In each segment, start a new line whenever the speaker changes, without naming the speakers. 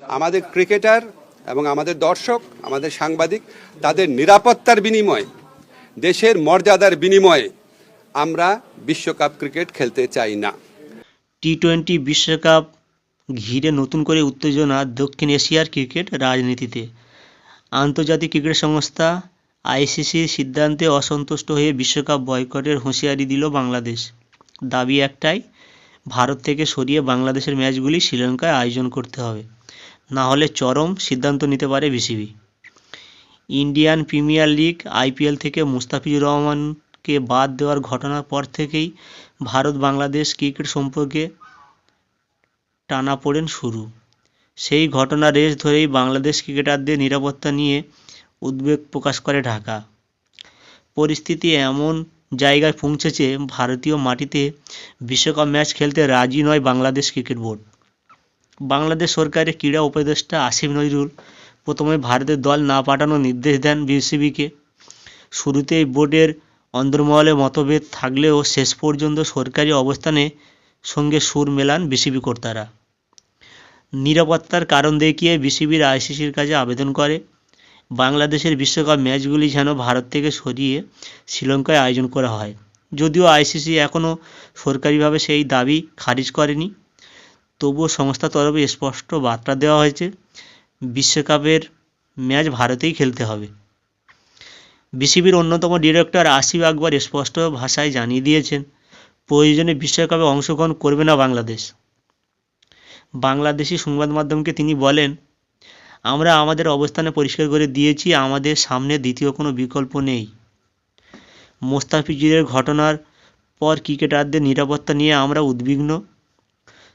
আমাদের ক্রিকেটার এবং আমাদের দর্শক, আমাদের সাংবাদিক, তাদের নিরাপত্তার বিনিময়ে, দেশের মর্যাদার বিনিময়ে আমরা বিশ্বকাপ ক্রিকেট খেলতে চাই না।
টি-20 বিশ্বকাপ ঘিরে নতুন করে উত্তেজনা দক্ষিণ এশিয়ার ক্রিকেট রাজনীতিতে। আন্তর্জাতিক ক্রিকেট সংস্থা আইসিসির সিদ্ধান্তে অসন্তুষ্ট হয়ে বিশ্বকাপ বয়কটের হুঁশিয়ারি দিল বাংলাদেশ। দাবি একটাই, ভারত থেকে সরিয়ে বাংলাদেশের ম্যাচগুলি শ্রীলঙ্কায় আয়োজন করতে হবে, না হলে চরম সিদ্ধান্ত নিতে পারে BCB. Indian premier league IPL থেকে মুস্তাফিজুর রহমানকে বাদ দেওয়ার ঘটনার পর থেকেই ভারত বাংলাদেশ ক্রিকেট সম্পর্কে টানাপোড়েন শুরু। সেই ঘটনার রেশ ধরেই বাংলাদেশ ক্রিকেটারদের নিরাপত্তা নিয়ে উদ্বেগ প্রকাশ করে ঢাকা। পরিস্থিতি এমন জায়গায় পৌঁছেছে, ভারতীয় মাটিতে বিশ্বকাপ ম্যাচ খেলতে রাজি নয় বাংলাদেশ ক্রিকেট বোর্ড। বাংলাদেশ সরকারের ক্রীড়া উপদেষ্টা আসিফ নজরুল প্রথমে ভারতের দল না পাঠানোর নির্দেশ দেন বিসিবিকে। শুরুতেই বোর্ডের অন্দরমহলে মতভেদ থাকলেও শেষ পর্যন্ত সরকারি অবস্থানের সঙ্গে সুর মেলান বিসিবি কর্তারা। নিরাপত্তার কারণ দেখিয়ে বিসিবির আইসিসির কাছে আবেদন করে বাংলাদেশের বিশ্বকাপ ম্যাচগুলি যেন ভারত থেকে সরিয়ে শ্রীলঙ্কায় আয়োজন করা হয়। যদিও আইসিসি এখনও সরকারিভাবে সেই দাবি খারিজ করেনি, তবুও সংস্থার তরফে স্পষ্ট বার্তা দেওয়া হয়েছে, বিশ্বকাপের ম্যাচ ভারতেই খেলতে হবে। বিসিবির অন্যতম ডিরেক্টর আসিফ আকবর স্পষ্ট ভাষায় জানিয়ে দিয়েছেন, প্রয়োজনে বিশ্বকাপে অংশগ্রহণ করবে না বাংলাদেশ। বাংলাদেশি সংবাদ মাধ্যমকে তিনি বলেন, আমরা আমাদের অবস্থানে পরিষ্কার করে দিয়েছি, আমাদের সামনে দ্বিতীয় কোনো বিকল্প নেই। মোস্তাফিজুরের ঘটনার পর ক্রিকেটারদের নিরাপত্তা নিয়ে আমরা উদ্বিগ্ন।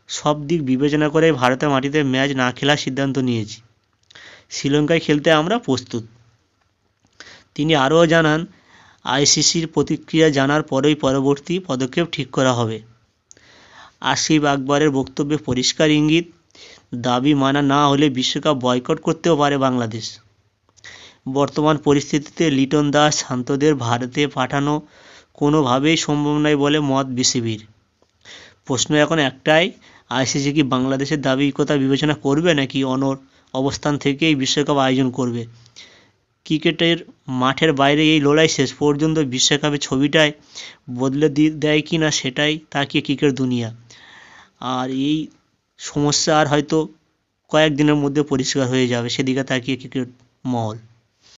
সব দিক বিবেচনা করে ভারতের মাটিতে ম্যাচ না খেলার সিদ্ধান্ত নিয়েছি। শ্রীলঙ্কায় খেলতে আমরা প্রস্তুত। তিনি আরও জানান, আইসিসির প্রতিক্রিয়া জানার পরেই পরবর্তী পদক্ষেপ ঠিক করা হবে। আসিফ আকবরের বক্তব্যে পরিষ্কার ইঙ্গিত, দাবি মানা না হলে বিশ্বকাপ বয়কট করতেও পারে বাংলাদেশ। বর্তমান পরিস্থিতিতে লিটন দাস, শান্তদের ভারতে পাঠানো কোনোভাবেই সম্ভব নয় বলে মত বিসিবির। প্রশ্ন এখন একটাই, আইসিসি কি বাংলাদেশের দাবির কথা বিবেচনা করবে, নাকি অবস্থান থেকেই বিশ্বকাপ আয়োজন করবে? ক্রিকেটের মাঠের বাইরে এই লড়াই শেষ পর্যন্ত বিশ্বকাপের ছবিটাই বদলে দেয় কি না সেটাই তাকিয়ে ক্রিকেট দুনিয়া। আর এই সমস্যা আর হয়তো কয়েকদিনের মধ্যে পরিষ্কার হয়ে যাবে, সেদিকে তাকিয়ে ক্রিকেট মহল।